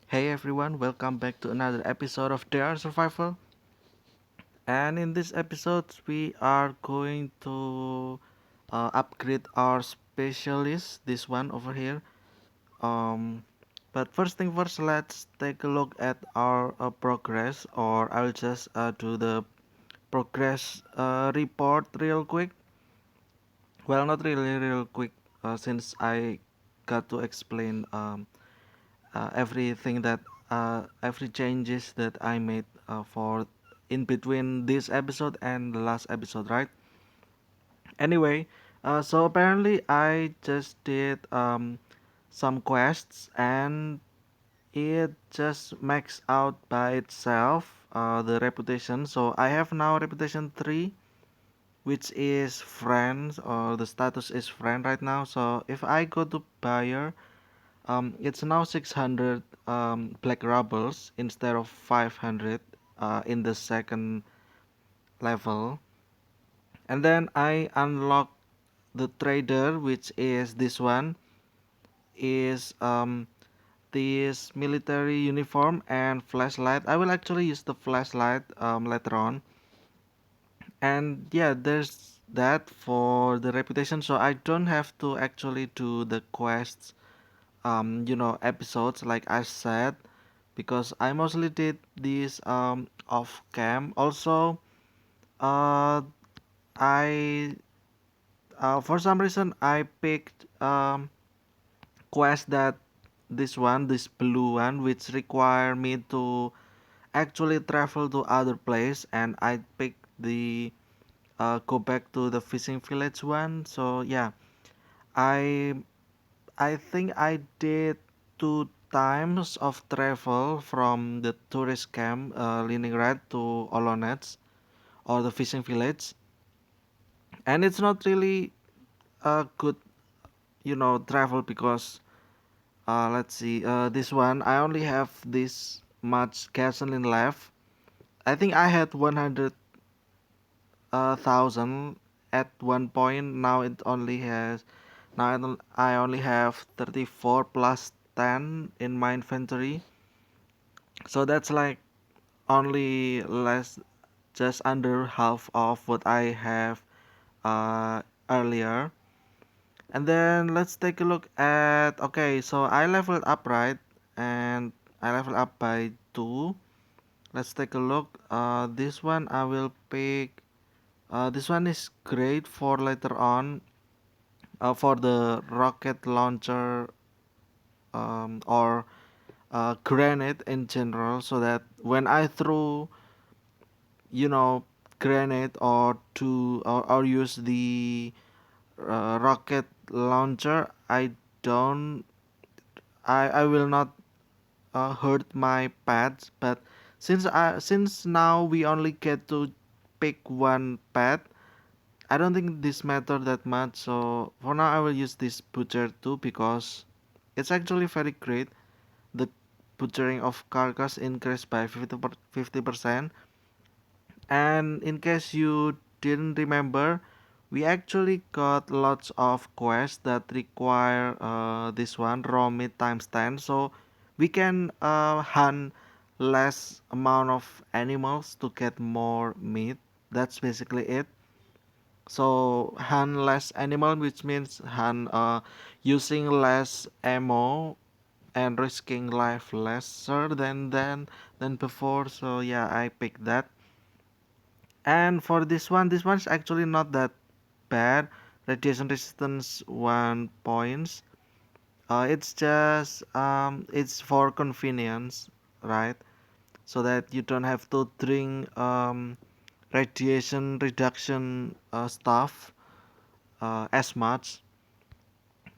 Hey everyone, welcome back to another episode of Dare Survival. And in this episode, we are going to upgrade our specialist, this one over here. Um, but first thing first, let's take a look at our progress, or I'll just do the progress report real quick. Well, not really real quick, since I got to explain everything that every changes that I made for in between this episode and the last episode, right? Anyway, so apparently I just did some quests and it just maxed out by itself the reputation. So I have now reputation 3, which is friends, or the status is friend right now. So if I go to buyer, it's now 600 black rubbles instead of 500 in the second level. And then I unlock the trader, which is this one, is this military uniform and flashlight. I will actually use the flashlight later on. And yeah, there's that for the reputation. So I don't have to actually do the quests, episodes like I said, because I mostly did this off cam. Also, uh, I for some reason I picked quest that this blue one, which require me to actually travel to other place, and I picked the go back to the fishing village one. So yeah, I I think I did 2 times of travel from the tourist camp Leningrad to Olonets, or the fishing village, and it's not really a good travel because let's see, this one I only have this much gasoline left. I think I had 100,000 at one point. Now it only has now I only have 34 plus 10 in my inventory. So that's like only less, just under half of what I have earlier. And then let's take a look at, okay, so I leveled up, right? And I leveled up by 2. Let's take a look. This one I will pick. This one is great for later on, for the rocket launcher, or grenade in general, so that when I throw, you know, grenade, or use the rocket launcher, don't I will not hurt my pads. But since now we only get to pick one pad, I don't think this matter that much. So for now I will use this butcher too, because it's actually very great. The butchering of carcass increased by 50%. And in case you didn't remember, we actually got lots of quests that require this one, raw meat times 10. So we can hunt less amount of animals to get more meat. That's basically it. So hunt less animal, which means hunt using less ammo and risking life lesser than before. So yeah, I picked that. And for this one's actually not that bad. Radiation resistance 1 points. It's just it's for convenience, right? So that you don't have to drink radiation reduction stuff as much.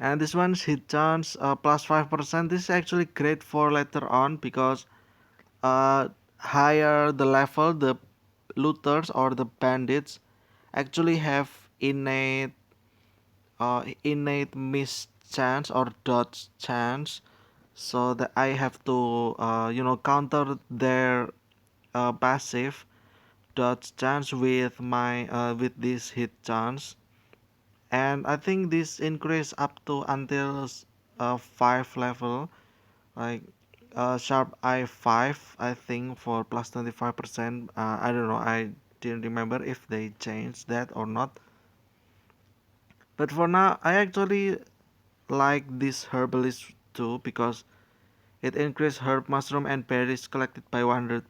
And this one's hit chance plus 5%. This is actually great for later on, because higher the level, the looters or the bandits actually have innate miss chance or dodge chance, so that I have to counter their passive dodge chance with my with this hit chance. And I think this increase up to until 5 level, like sharp I5, I think, for plus 25%. I don't know, I didn't remember if they changed that or not. But for now, I actually like this herbalist too because it increased herb, mushroom, and berries collected by 100%.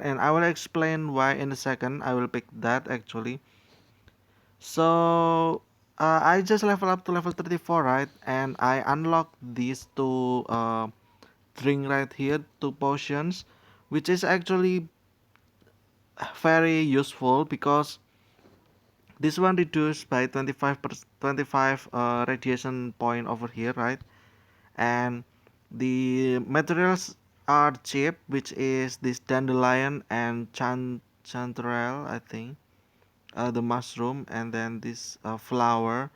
And I will explain why in a second. I will pick that actually. So I just level up to level 34, right? And I unlock these two drink right here, two potions, which is actually very useful because this one reduced by 25 radiation point over here, right? And the materials are cheap, which is this dandelion and chanterelle, I think, the mushroom, and then this flower,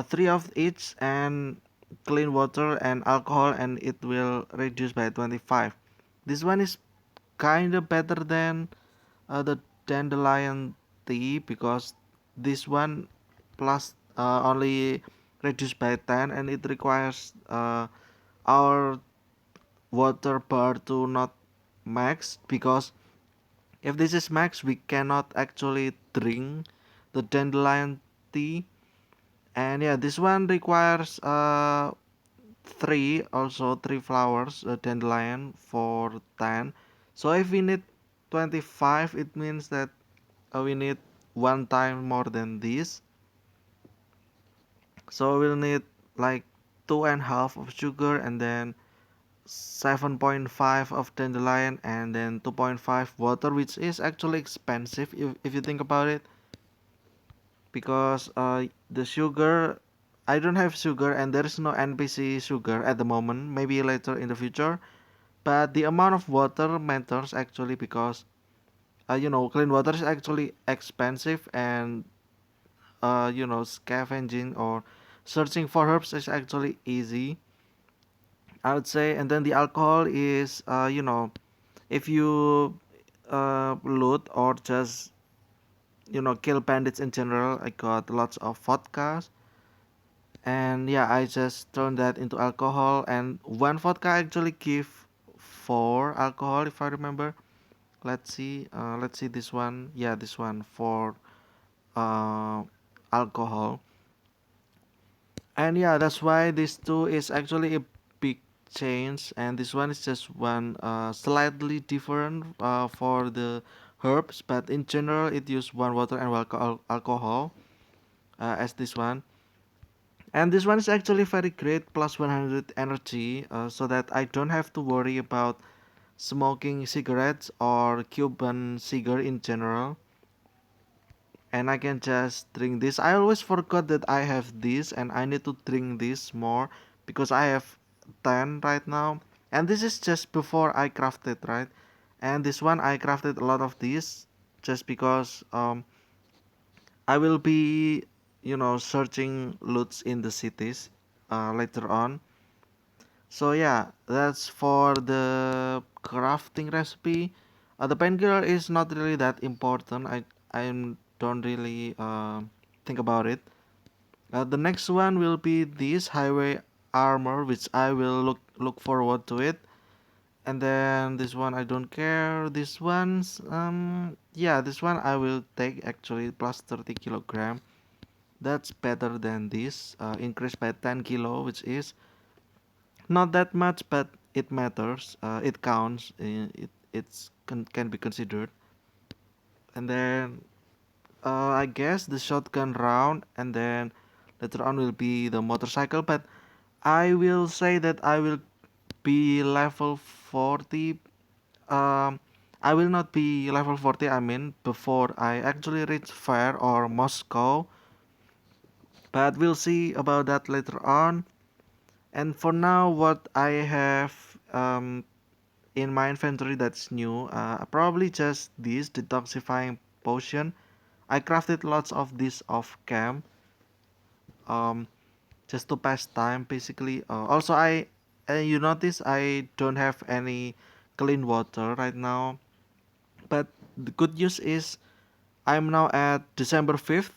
three of each, and clean water and alcohol, and it will reduce by 25. This one is kind of better than the dandelion tea because this one plus only reduced by 10, and it requires our water bar to not max, because if this is max we cannot actually drink the dandelion tea. And yeah, this one requires three flowers, dandelion for 10. So if we need 25, it means that we need one time more than this. So we'll need like two and a half of sugar, and then 7.5 of dandelion, and then 2.5 water, which is actually expensive if you think about it, because the sugar, I don't have sugar and there is no NPC sugar at the moment, maybe later in the future. But the amount of water matters actually, because clean water is actually expensive, and scavenging or searching for herbs is actually easy, I would say. And then the alcohol is, if you loot or just kill bandits in general, I got lots of vodkas, and yeah, I just turned that into alcohol, and one vodka actually give four alcohol if I remember. Let's see this one. Yeah, this one for uh alcohol. And yeah, that's why this two is actually a big change, and this one is just one slightly different for the herbs, but in general it use one water and alcohol, as this one. And this one is actually very great, plus 100 energy, so that I don't have to worry about smoking cigarettes or Cuban cigar in general, and I can just drink this. I always forgot that I have this, and I need to drink this more because I have 10 right now. And this is just before I crafted, right? And this one I crafted a lot of this just because I will be searching loots in the cities later on. So yeah, that's for the crafting recipe. The painkiller is not really that important. I don't really think about it. The next one will be this highway armor, which I will look forward to it. And then this one I don't care. This one's yeah, this one I will take actually, plus 30 kilogram. That's better than this. Increased by 10 kilo, which is not that much, but it matters. It counts. Can be considered. And then I guess the shotgun round, and then later on will be the motorcycle. But I will say that I will be level 40. Um, I will not be level 40. I mean, before I actually reach Fair or Moscow. But we'll see about that later on. And for now, what I have in my inventory that's new, probably just this detoxifying potion. I crafted lots of this off cam, um, just to pass time basically. Also, you notice I don't have any clean water right now, but the good news is I'm now at December 5th.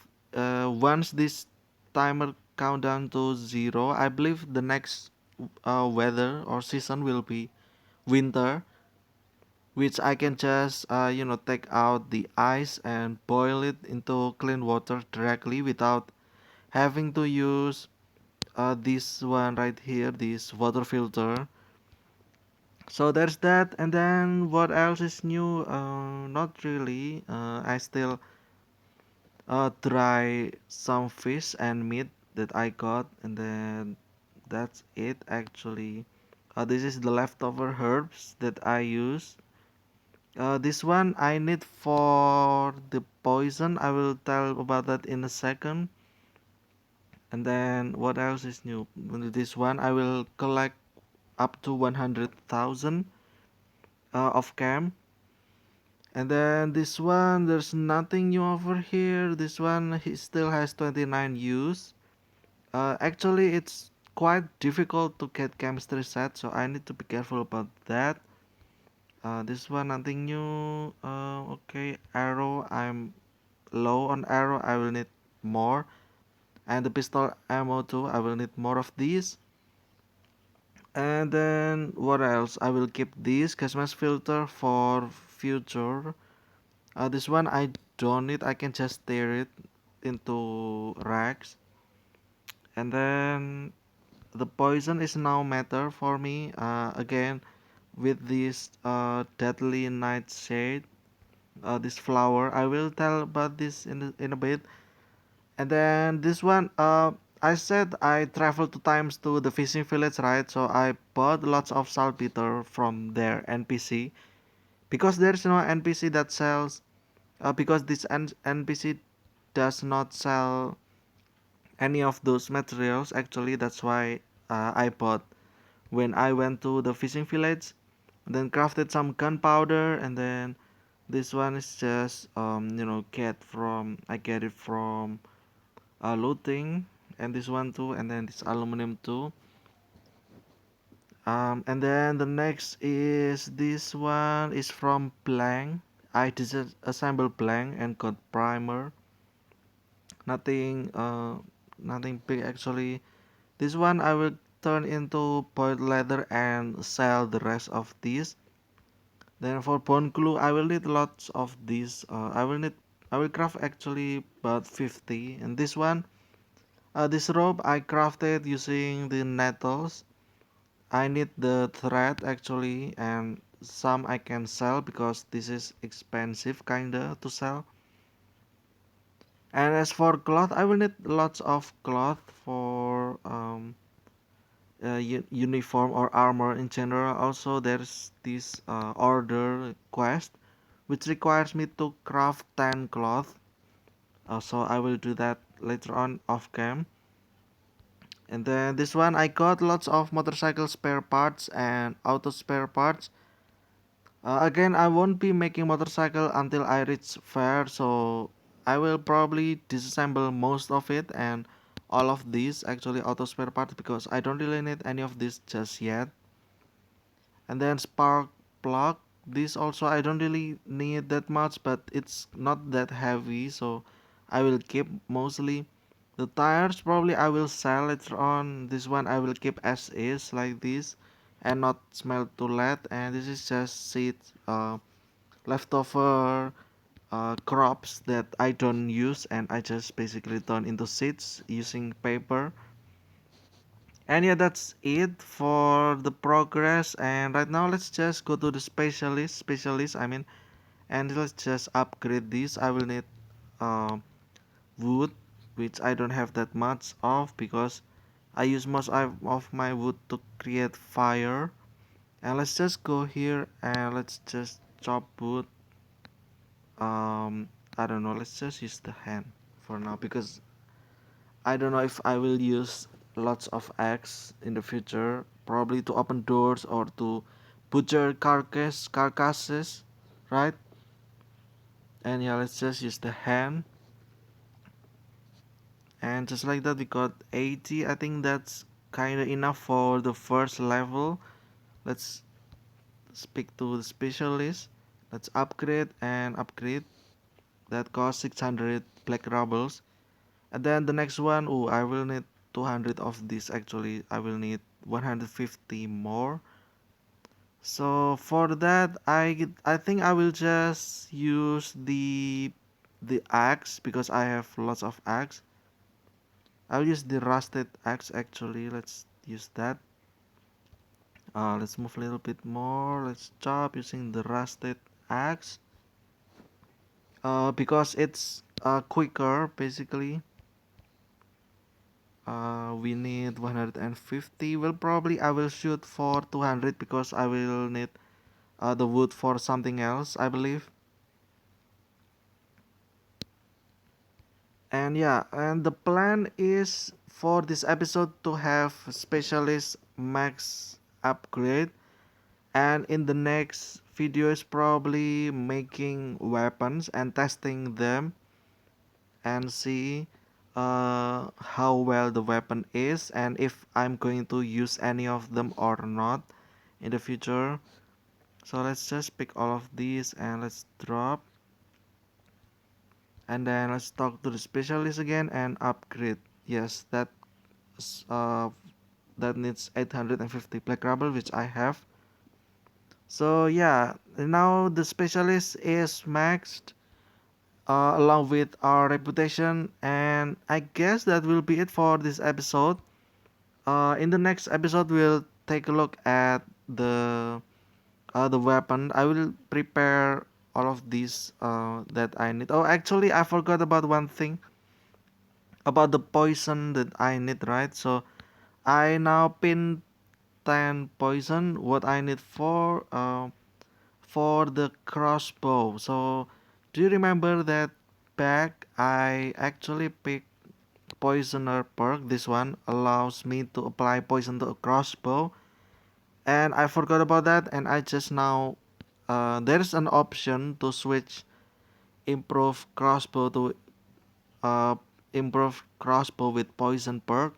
Once this timer countdown to zero, I believe the next weather or season will be winter, which I can just take out the ice and boil it into clean water directly without having to use this one right here, this water filter. So there's that, and then what else is new? Not really. I still try some fish and meat that I got, and then that's it actually. This is the leftover herbs that I use. This one I need for the poison. I will tell about that in a second. And then what else is new? This one I will collect up to 100,000 of cam. And then this one, there's nothing new over here. This one he still has 29 use. Actually, it's quite difficult to get chemistry set, so I need to be careful about that. This one nothing new. Okay, arrow. I'm low on arrow. I will need more. And the pistol ammo too. I will need more of these. And then what else? I will keep this gas mask filter for future. This one I don't need. I can just tear it into racks. And then the poison is now matter for me. Again, with this deadly nightshade, this flower. I will tell about this in a bit. And then this one, I said I traveled 2 times to the fishing village, right? So I bought lots of saltpeter from their NPC because there's no NPC that sells. Because this NPC does not sell any of those materials. Actually, that's why I bought when I went to the fishing village. Then crafted some gunpowder, and then this one is just I get it from looting, and this one too, and then this aluminum too. And then the next is this one is from blank. I disassemble blank and got primer. Nothing nothing big actually. This one I will turn into boiled leather and sell the rest of these. Then for bone glue I will need lots of these. I will craft actually about 50. And this one, this rope I crafted using the nettles. I need the thread actually, and some I can sell because this is expensive kinda to sell. And as for cloth, I will need lots of cloth for uniform or armor in general. Also, there's this order quest which requires me to craft 10 cloth. So I will do that later on off cam. And then this one, I got lots of motorcycle spare parts and auto spare parts. Again, I won't be making motorcycle until I reach fair, so I will probably disassemble most of it and all of these actually auto spare parts because I don't really need any of this just yet. And then spark plug, this also I don't really need that much, but it's not that heavy, so I will keep mostly. The tires probably I will sell later on. This one I will keep as is like this and not smelt to lead. And this is just seed leftover crops that I don't use, and I just basically turn into seeds using paper. And yeah, that's it for the progress. And right now let's just go to the specialist I mean, and let's just upgrade this. I will need uh, wood, which I don't have that much of because I use most of my wood to create fire. And let's just go here and let's just chop wood. I don't know, let's just use the hand for now because I don't know if I will use lots of axe in the future, probably to open doors or to butcher carcasses, right? And yeah, let's just use the hand. And just like that we got 80. I think that's kinda enough for the first level. Let's speak to the specialist. Let's upgrade and upgrade. That costs 600 black rubbles. And then the next one, oh, I will need 200 of this actually. I will need 150 more. So for that, I think I will just use the axe because I have lots of axe. I'll use the rusted axe actually. Let's use that. Let's move a little bit more. Let's chop using the rusted axe. Because it's quicker basically. We need 150. Well, probably I will shoot for 200 because I will need the wood for something else, I believe. And yeah, and the plan is for this episode to have specialist max upgrade, and in the next video is probably making weapons and testing them and see how well the weapon is and if I'm going to use any of them or not in the future. So let's just pick all of these and let's drop, and then let's talk to the specialist again and upgrade. Yes, uh that needs 850 black rubble, which I have. So yeah, now the specialist is maxed along with our reputation, and I guess that will be it for this episode. In the next episode we'll take a look at the weapon. I will prepare all of these that I need. Oh, actually I forgot about one thing about the poison that I need, right? So I now pin 10 poison what I need for the crossbow. So do you remember that back I actually picked poisoner perk? This one allows me to apply poison to a crossbow, and I forgot about that, and I just now there's an option to switch improve crossbow to uh, improve crossbow with poison perk,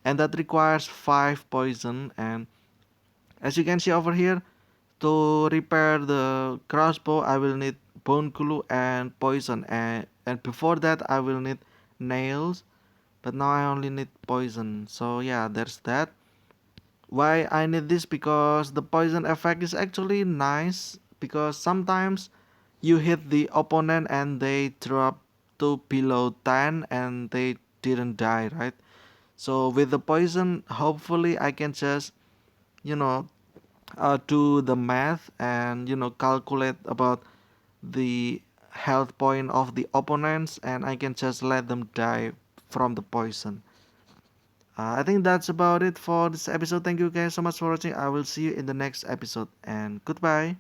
and that requires 5 poison. And as you can see over here, to repair the crossbow I will need bone glue and poison, and before that I will need nails, but now I only need poison. So yeah, there's that. Why I need this? Because the poison effect is actually nice, because sometimes you hit the opponent and they drop to below 10 and they didn't die, right? So with the poison, hopefully I can just, you know, do the math and, calculate about the health point of the opponents, and I can just let them die from the poison. I think that's about it for this episode. Thank you guys so much for watching. I will see you in the next episode, and goodbye.